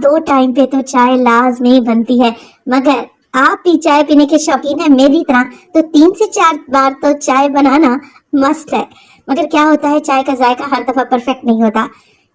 2 time पे तो चाय लाजमी बनती है, मगर आप भी चाय पीने के शौकीन है मेरी तरह तो 3 से 4 बार तो चाय बनाना मस्ट है। मगर क्या होता है, चाय का जायका हर दफा परफेक्ट नहीं होता।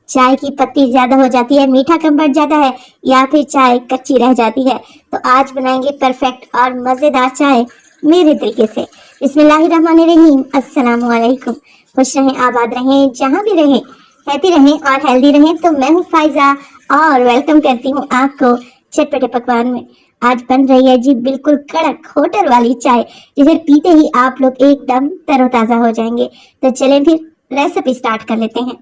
चाय की पत्ती ज्यादा हो जाती है, मीठा कम बढ़ जाता है, या फिर चाय कच्ची रह जाती है। तो आज बनाएंगे परफेक्ट और मजेदार चाय मेरे तरीके से। बिस्मिल्लाहिर्रहमानिर्रहीम, अस्सलाम वालेकुम। खुश रहें, आबाद रहें, जहाँ भी रहें, हैप्पी रहें और हेल्दी रहें। तो मैं हूँ फाइजा और वेलकम करती हूँ आपको चटपटे पकवान में। आज बन रही है जी बिल्कुल कड़क होटल वाली चाय, जिसे पीते ही आप लोग एकदम तरोताजा हो जाएंगे। तो चलें फिर रेसिपी स्टार्ट कर लेते हैं।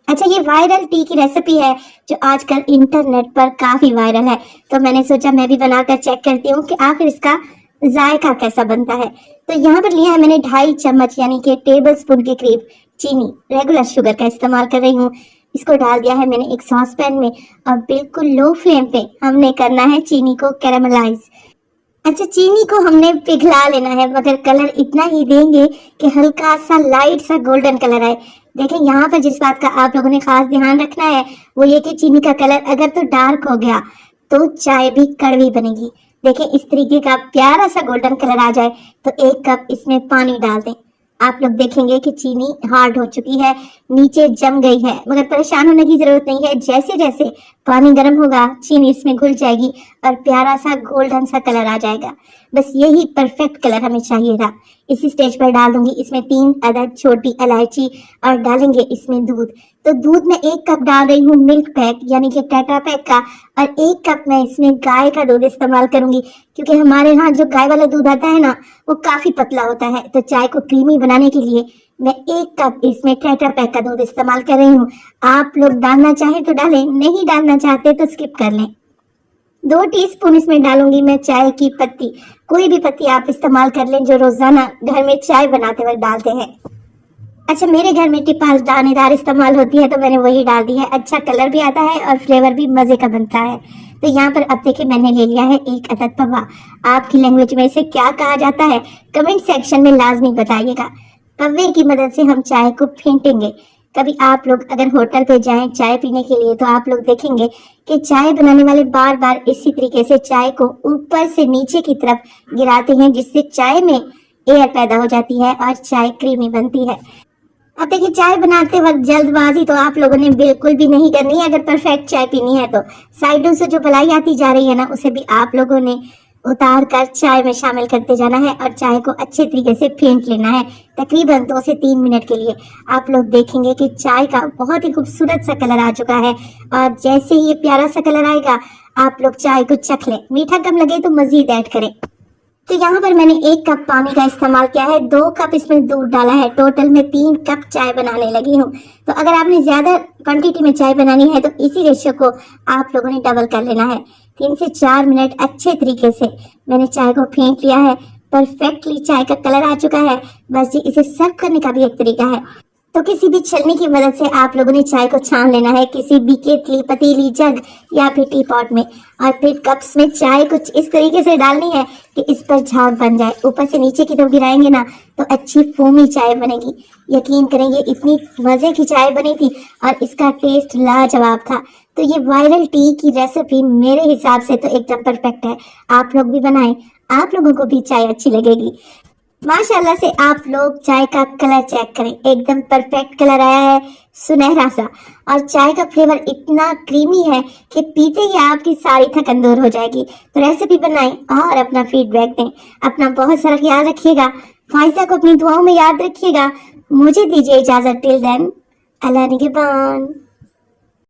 अच्छा, ये वायरल टी की रेसिपी है जो आजकल इंटरनेट पर काफी वायरल है, तो मैंने सोचा मैं भी बनाकर चेक करती हूँ कि आखिर इसका जायका कैसा बनता है। तो यहाँ पर लिया है मैंने 2.5 चम्मच यानी कि टेबल स्पून के करीब चीनी, रेगुलर शुगर का इस्तेमाल कर रही हूँ। इसको डाल दिया है मैंने एक सॉस पैन में और बिल्कुल लो फ्लेम पे हमने करना है चीनी को कैरामलाइज। अच्छा, चीनी को हमने पिघला लेना है, मगर कलर इतना ही देंगे कि हल्का सा लाइट सा गोल्डन कलर आए। देखें, यहाँ पर जिस बात का आप लोगों ने खास ध्यान रखना है वो ये कि चीनी का कलर अगर तो डार्क हो गया तो चाय भी कड़वी बनेगी। देखें, इस तरीके का प्यारा सा गोल्डन कलर आ जाए तो 1 कप इसमें पानी डाल दें। आप लोग देखेंगे कि चीनी हार्ड हो चुकी है, नीचे जम गई है, मगर परेशान होने की जरूरत नहीं है। जैसे जैसे पानी गर्म होगा चीनी इसमें घुल जाएगी और प्यारा सा गोल्डन सा कलर आ जाएगा। बस यही परफेक्ट कलर हमें चाहिए था। इसी स्टेज पर डाल दूंगी इसमें 3 अदद छोटी इलायची और डालेंगे इसमें दूध। तो दूध में 1 कप डाल रही हूँ मिल्क पैक यानी कि टेट्रा पैक का, और 1 कप मैं इसमें गाय का दूध इस्तेमाल करूंगी, क्योंकि हमारे यहाँ जो गाय वाला दूध आता है ना वो काफी पतला होता है। तो चाय को क्रीमी बनाने के लिए मैं 1 कप इसमें टेट्रा पैक का दूध इस्तेमाल कर रही हूँ। आप लोग डालना चाहे तो डालें, नहीं डालना चाहते तो स्किप कर लें। 2 टीस्पून इसमें डालूंगी मैं चाय की पत्ती। कोई भी पत्ती आप इस्तेमाल कर लें जो रोजाना घर में चाय बनाते वक्त डालते हैं। अच्छा, मेरे घर में टिपास दानेदार इस्तेमाल होती है तो मैंने वही डाल दी है। अच्छा कलर भी आता है और फ्लेवर भी मजे का बनता है। तो यहाँ पर अब देखिए मैंने ले लिया है 1 अदद पवा। आपकी लैंग्वेज में इसे क्या कहा जाता है कमेंट सेक्शन में लाजमी बताइएगा। पव्वे की मदद से हम चाय को फेंटेंगे। कभी आप लोग अगर होटल पे जाएं चाय पीने के लिए तो आप लोग देखेंगे कि चाय बनाने वाले बार बार इसी तरीके से चाय को ऊपर से नीचे की तरफ गिराते हैं, जिससे चाय में एयर पैदा हो जाती है और चाय क्रीमी बनती है। अब देखिए, चाय बनाते वक्त जल्दबाजी तो आप लोगों ने बिल्कुल भी नहीं करनी है। अगर परफेक्ट चाय पीनी है तो साइडों से जो मलाई आती जा रही है ना उसे भी आप लोगों ने उतार कर चाय में शामिल करते जाना है और चाय को अच्छे तरीके से फेंट लेना है, तकरीबन 2 से 3 मिनट के लिए। आप लोग देखेंगे कि चाय का बहुत ही खूबसूरत सा कलर आ चुका है, और जैसे ही ये प्यारा सा कलर आएगा आप लोग चाय को चख लें। मीठा कम लगे तो मजीद ऐड करें। तो यहाँ पर मैंने 1 कप पानी का इस्तेमाल किया है, 2 कप इसमें दूध डाला है, टोटल में 3 कप चाय बनाने लगी हूँ। तो अगर आपने ज्यादा क्वांटिटी में चाय बनानी है तो इसी रेशियो को आप लोगों ने डबल कर लेना है। 3 से 4 मिनट अच्छे तरीके से मैंने चाय को फेंट लिया है। परफेक्टली चाय का कलर आ चुका है। बस जी इसे सर्व करने का भी एक तरीका है। तो किसी भी छलनी की मदद से आप लोगों ने चाय को छान लेना है, किसी भी केतली, पतीली, जग या फिर टी पॉट में, और फिर कप्स में चाय कुछ इस तरीके से डालनी है कि इस पर झाग बन जाए। ऊपर से नीचे की तरफ गिराएंगे ना तो अच्छी फोमी चाय बनेगी। यकीन करेंगे इतनी मजे की चाय बनी थी और इसका टेस्ट लाजवाब था। तो ये वायरल टी की रेसिपी मेरे हिसाब से तो एकदम परफेक्ट है। आप लोग भी बनाएं, आप लोगों को भी चाय अच्छी लगेगी। माशाल्लाह से आप लोग चाय का कलर चेक करें, एकदम परफेक्ट कलर आया है, सुनहरा सा, और चाय का फ्लेवर इतना क्रीमी है कि पीते ही आपकी सारी थकन दूर हो जाएगी। तो रेसिपी बनाएं और अपना फीडबैक दें। अपना बहुत सारा ख्याल रखिएगा, फाइजा को अपनी दुआओं में याद रखिएगा। मुझे दीजिए इजाजत, टिल देन अल्लाह निगहबान।